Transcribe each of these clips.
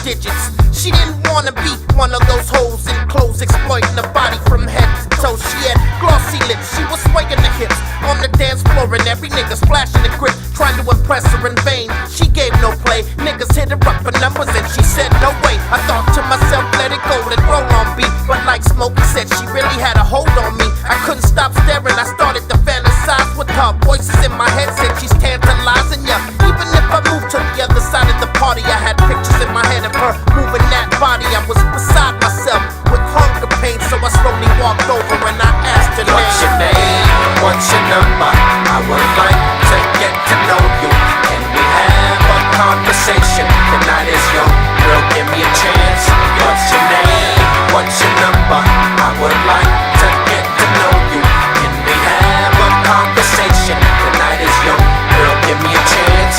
digits. She didn't wanna be one of those hoes in clothes exploiting the body from head to toe. She had glossy lips, she was swaying the hips on the dance floor, and every nigga's flashing the grip, trying to impress her in vain. She gave no play, niggas hit her up for numbers and she said no way. I thought to myself, let it go, let roll on beat. But like Smokey said, she really had a hold on me. I couldn't stop staring, I started to fantasize with her. Voices in my head said she's tantalizing ya. Even if I moved to the other side of the party, I had pictures in my head of her moving that body. I was beside myself with hunger pain, so I slowly walked over and I asked her, what's your name? What's your number? I would like to get to know you. Can we have a conversation? The night is young, girl, give me a chance. What's your name? What's your number? I would like to get to know you. Can we have a conversation? The night is young, girl, give me a chance.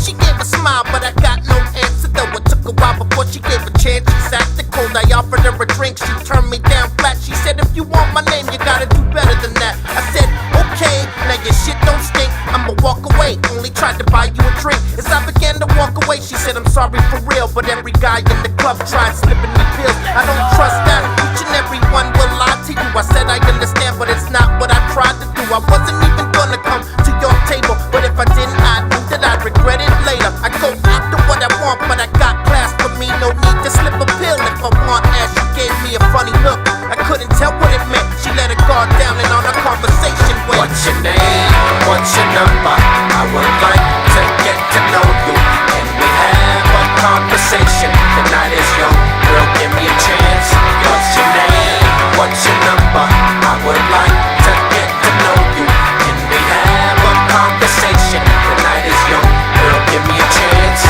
She gave a smile, but I got no answer though. It took a while before she gave a chance. She acted cold, I offered her a drink. She turned me down flat. She said, if you want my name, you gotta do better than that. I said, okay, now your shit don't stink. I'ma walk away, only tried to buy you a drink. As I began to walk away, she said, I'm sorry for real, but every guy in the club tried slipping me pills. I don't trust that, each and every one will lie to you. I said I understand, but it's not what I tried to do. I wasn't even gonna come to your table, but if I didn't, I knew that I'd regret it later. I go after what I want, but I got class for me. No need to slip a pill if I want ass. She gave me a funny look, I couldn't tell what it meant. She let her guard down and on our conversation went. What's your name? What's your number? I would like to get to know you. Can we have a conversation? The night is young, girl, give me a chance. What's your name? What's your number? I would like to get to know you. Can we have a conversation? The night is young, girl, give me a chance.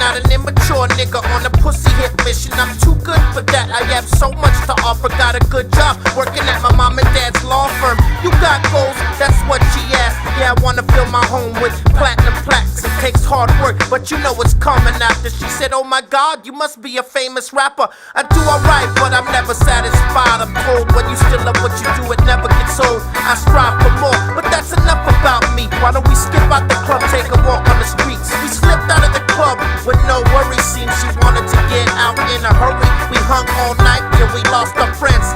Not an immature nigga on a pussy hit mission. I'm too good for that. I have so much to offer. Got a good job working at my mom and dad's law firm. You got goals, that's what she asked. Yeah, I wanna fill my home with platinum plaques. It takes hard work, but you know it's coming after. She said, oh my God, you must be a famous rapper. I do alright, but I'm never satisfied. I'm told when you still love what you do, it never gets old. I strive for more, but that's enough about me. Why don't we skip out the club, take a walk on the streets? We slipped out of the club with no worries. Seems she wanted to get out in a hurry. We hung all night till we lost our friends,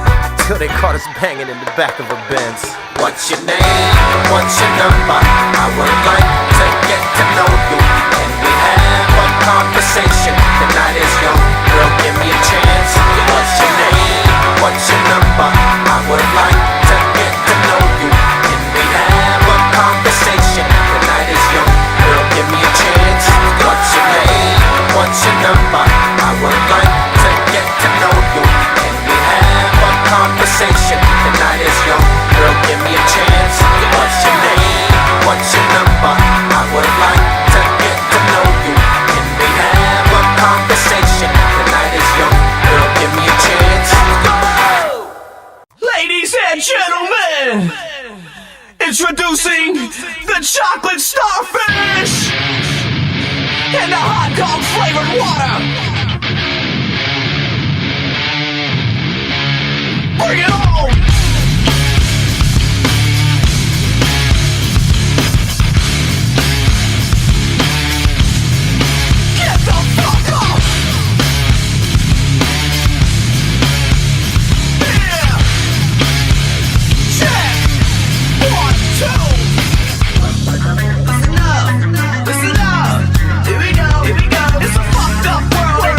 till they caught us banging in the back of a Benz. What's your name? What's your number? I would like to get to know you. Can we have a conversation? The night is young, girl, give me a chance. What's your name? What's your number? I would like to get to know you. Can we have a conversation? The night is young, girl, give me a chance. What's your name? What's your number? I would like to get to know you. Can we have a conversation? The night is young, girl, give me a chance. What's your name? What's your number? I would like to get to know you. Can we have a conversation? The night is young, girl, give me a chance. Ladies and gentlemen, introducing the chocolate starfish and the hot dog flavored water. Bring it on! Get the fuck off! Yeah! Check! 1, 2! Listen up! Listen up! Here we go! Here we go! It's a fucked up world!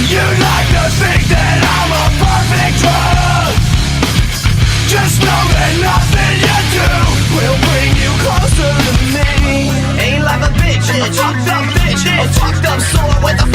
You'd like to think that I'm a perfect drug. Just know that nothing you do will bring you closer to me. Ain't like a bitch, I'm a fucked up bitch, a fucked up sword with a